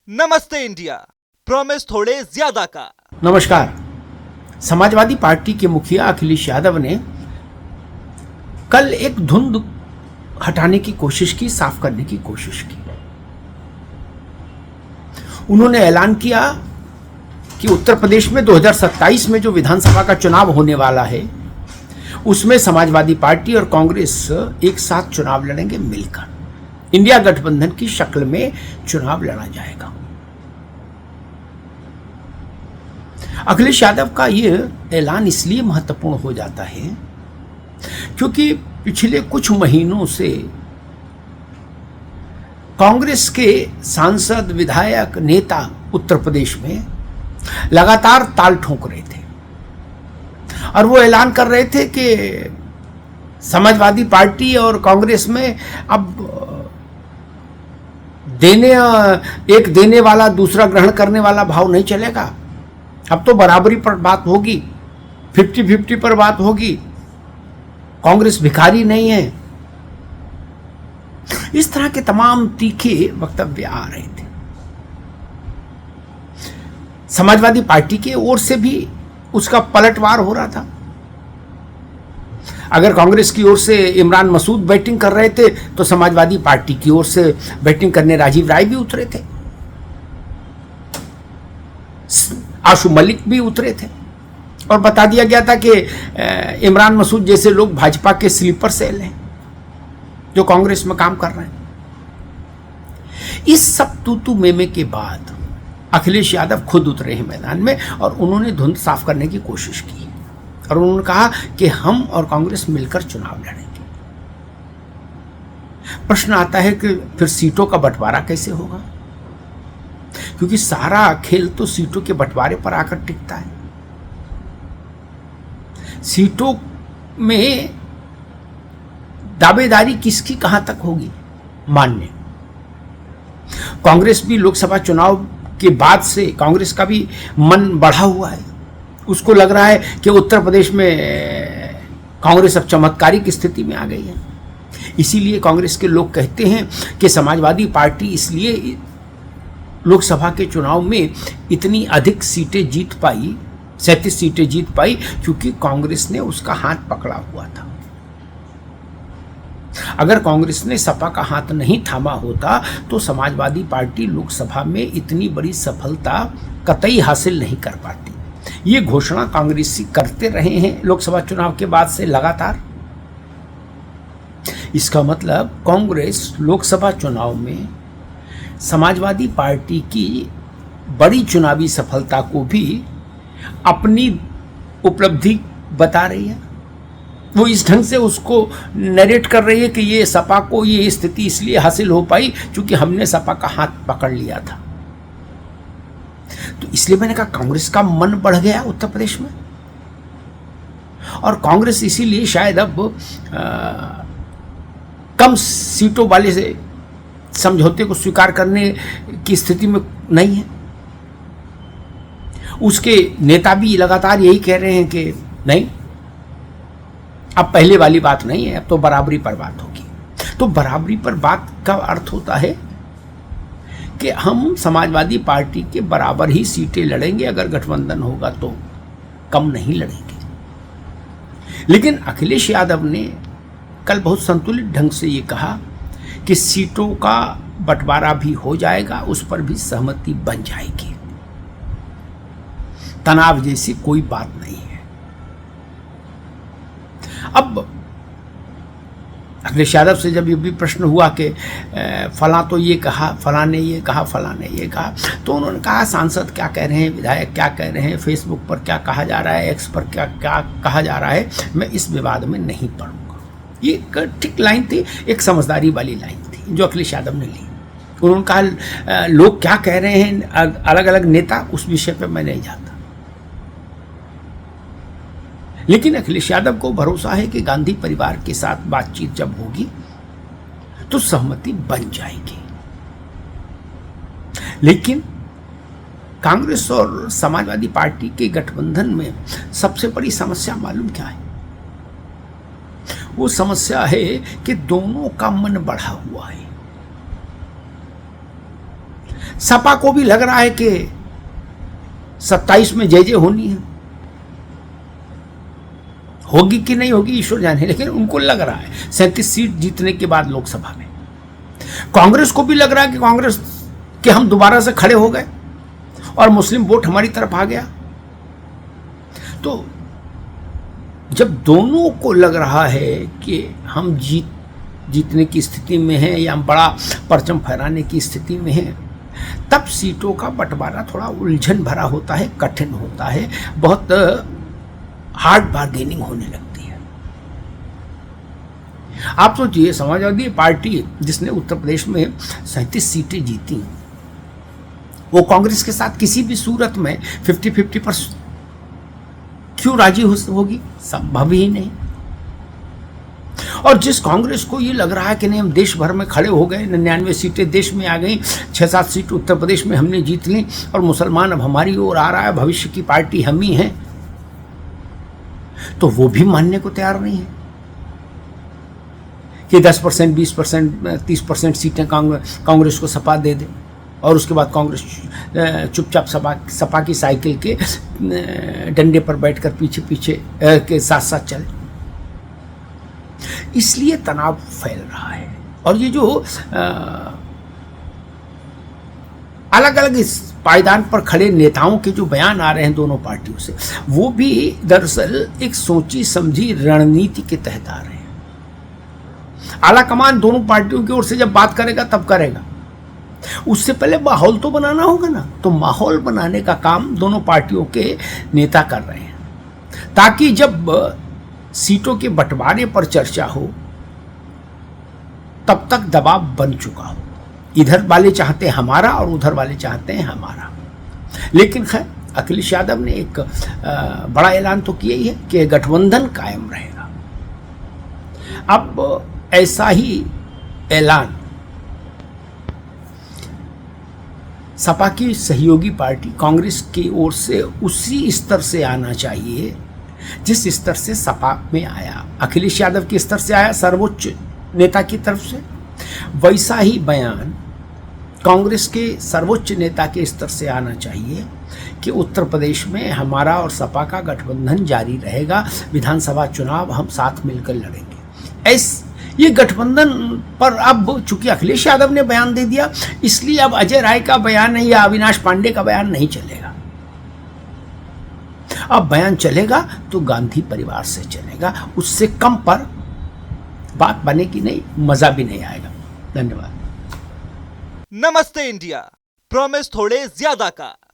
नमस्ते India, promise थोड़े ज्यादा का। नमस्कार। समाजवादी पार्टी के मुखिया अखिलेश यादव ने कल एक धुंध हटाने की कोशिश की, साफ करने की कोशिश की। उन्होंने ऐलान किया कि उत्तर प्रदेश में 2027 में जो विधानसभा का चुनाव होने वाला है उसमें समाजवादी पार्टी और कांग्रेस एक साथ चुनाव लड़ेंगे, मिलकर इंडिया गठबंधन की शक्ल में चुनाव लड़ा जाएगा। अखिलेश यादव का यह ऐलान इसलिए महत्वपूर्ण हो जाता है क्योंकि पिछले कुछ महीनों से कांग्रेस के सांसद, विधायक, नेता उत्तर प्रदेश में लगातार ताल ठोक रहे थे और वो ऐलान कर रहे थे कि समाजवादी पार्टी और कांग्रेस में अब एक देने वाला दूसरा ग्रहण करने वाला भाव नहीं चलेगा। अब तो बराबरी पर बात होगी, 50-50 पर बात होगी। कांग्रेस भिखारी नहीं है। इस तरह के तमाम तीखे वक्तव्य आ रहे थे। समाजवादी पार्टी की ओर से भी उसका पलटवार हो रहा था। अगर कांग्रेस की ओर से इमरान मसूद बैटिंग कर रहे थे तो समाजवादी पार्टी की ओर से बैटिंग करने राजीव राय भी उतरे थे, आशु मलिक भी उतरे थे और बता दिया गया था कि इमरान मसूद जैसे लोग भाजपा के स्लीपर सेल हैं जो कांग्रेस में काम कर रहे हैं। इस सब तूतू मेमे के बाद अखिलेश यादव खुद उतरे हैं मैदान में और उन्होंने धुंध साफ करने की कोशिश की और उन्होंने कहा कि हम और कांग्रेस मिलकर चुनाव लड़ेंगे। प्रश्न आता है कि फिर सीटों का बंटवारा कैसे होगा, क्योंकि सारा खेल तो सीटों के बंटवारे पर आकर टिकता है। सीटों में दावेदारी किसकी कहां तक होगी मान्य। कांग्रेस भी लोकसभा चुनाव के बाद से कांग्रेस का भी मन बढ़ा हुआ है। उसको लग रहा है कि उत्तर प्रदेश में कांग्रेस अब चमत्कारिक स्थिति में आ गई है। इसीलिए कांग्रेस के लोग कहते हैं कि समाजवादी पार्टी इसलिए लोकसभा के चुनाव में इतनी अधिक सीटें जीत पाई, 37 सीटें जीत पाई, क्योंकि कांग्रेस ने उसका हाथ पकड़ा हुआ था। अगर कांग्रेस ने सपा का हाथ नहीं थामा होता तो समाजवादी पार्टी लोकसभा में इतनी बड़ी सफलता कतई हासिल नहीं कर पाती। ये घोषणा कांग्रेसी करते रहे हैं लोकसभा चुनाव के बाद से लगातार। इसका मतलब कांग्रेस लोकसभा चुनाव में समाजवादी पार्टी की बड़ी चुनावी सफलता को भी अपनी उपलब्धि बता रही है। वो इस ढंग से उसको नरेट कर रही है कि ये सपा को ये स्थिति इसलिए हासिल हो पाई क्योंकि हमने सपा का हाथ पकड़ लिया था। तो इसलिए मैंने कहा कांग्रेस का मन बढ़ गया उत्तर प्रदेश में और कांग्रेस इसीलिए शायद अब कम सीटों वाले से समझौते को स्वीकार करने की स्थिति में नहीं है। उसके नेता भी लगातार यही कह रहे हैं कि नहीं, अब पहले वाली बात नहीं है, अब तो बराबरी पर बात होगी। तो बराबरी पर बात का अर्थ होता है कि हम समाजवादी पार्टी के बराबर ही सीटें लड़ेंगे, अगर गठबंधन होगा तो कम नहीं लड़ेंगे। लेकिन अखिलेश यादव ने कल बहुत संतुलित ढंग से ये कहा कि सीटों का बंटवारा भी हो जाएगा, उस पर भी सहमति बन जाएगी। तनाव जैसी कोई बात नहीं है। अब अखिलेश यादव से जब ये भी प्रश्न हुआ कि फलां तो ये कहा, फलां ने ये कहा, फलां ने ये कहा, तो उन्होंने कहा सांसद क्या कह रहे हैं, विधायक क्या कह रहे हैं, फेसबुक पर क्या कहा जा रहा है, एक्स पर क्या क्या कहा जा रहा है, मैं इस विवाद में नहीं पड़ूंगा। ये एक ठीक लाइन थी, एक समझदारी वाली लाइन थी जो अखिलेश यादव ने ली। उन्होंने कहा लोग क्या कह रहे हैं अलग अलग नेता, उस विषय पर मैं नहीं जाता। लेकिन अखिलेश यादव को भरोसा है कि गांधी परिवार के साथ बातचीत जब होगी तो सहमति बन जाएगी। लेकिन कांग्रेस और समाजवादी पार्टी के गठबंधन में सबसे बड़ी समस्या मालूम क्या है? वो समस्या है कि दोनों का मन बढ़ा हुआ है। सपा को भी लग रहा है कि 27 में जय जय होनी है, होगी कि नहीं होगी ईश्वर जाने, लेकिन उनको लग रहा है 37 सीट जीतने के बाद लोकसभा में। कांग्रेस को भी लग रहा है कि कांग्रेस के हम दोबारा से खड़े हो गए और मुस्लिम वोट हमारी तरफ आ गया। तो जब दोनों को लग रहा है कि हम जीतने की स्थिति में हैं या हम बड़ा परचम फहराने की स्थिति में हैं, तब सीटों का बंटवारा थोड़ा उलझन भरा होता है, कठिन होता है, बहुत हार्ड बार्गेनिंग होने लगती है। आप सोचिए, समाजवादी पार्टी जिसने उत्तर प्रदेश में 37 सीटें जीती, वो कांग्रेस के साथ किसी भी सूरत में 50-50 पर क्यों राजी होगी? संभव ही नहीं। और जिस कांग्रेस को ये लग रहा है कि नहीं हम देश भर में खड़े हो गए, 99 सीटें देश में आ गई, 6-7 सीट उत्तर प्रदेश में हमने जीत ली और मुसलमान अब हमारी ओर आ रहा है, भविष्य की पार्टी हम ही हैं, तो वो भी मानने को तैयार नहीं है कि 10%, 20%, 30% सीटें कांग्रेस को सपा दे दे और उसके बाद कांग्रेस चुपचाप सपा की साइकिल के डंडे पर बैठकर पीछे पीछे के साथ साथ चले। इसलिए तनाव फैल रहा है। और ये जो अलग अलग इस पायदान पर खड़े नेताओं के जो बयान आ रहे हैं दोनों पार्टियों से, वो भी दरअसल एक सोची समझी रणनीति के तहत आ रहे हैं। आला कमान दोनों पार्टियों की ओर से जब बात करेगा तब करेगा, उससे पहले माहौल तो बनाना होगा ना। तो माहौल बनाने का काम दोनों पार्टियों के नेता कर रहे हैं, ताकि जब सीटों के बंटवारे पर चर्चा हो तब तक दबाव बन चुका हो। इधर वाले चाहते हैं हमारा और उधर वाले चाहते हैं हमारा। लेकिन खैर, अखिलेश यादव ने एक बड़ा ऐलान तो किया ही है कि गठबंधन कायम रहेगा। अब ऐसा ही ऐलान सपा की सहयोगी पार्टी कांग्रेस की ओर से उसी स्तर से आना चाहिए जिस स्तर से सपा में आया, अखिलेश यादव के स्तर से आया, सर्वोच्च नेता की तरफ से। वैसा ही बयान कांग्रेस के सर्वोच्च नेता के स्तर से आना चाहिए कि उत्तर प्रदेश में हमारा और सपा का गठबंधन जारी रहेगा, विधानसभा चुनाव हम साथ मिलकर लड़ेंगे। ये गठबंधन पर अब चूंकि अखिलेश यादव ने बयान दे दिया, इसलिए अब अजय राय का बयान नहीं या अविनाश पांडे का बयान नहीं चलेगा। अब बयान चलेगा तो गांधी परिवार से चलेगा, उससे कम पर बात बनेगी नहीं, मजा भी नहीं आएगा। धन्यवाद। नमस्ते इंडिया, प्रॉमिस थोड़े ज्यादा का।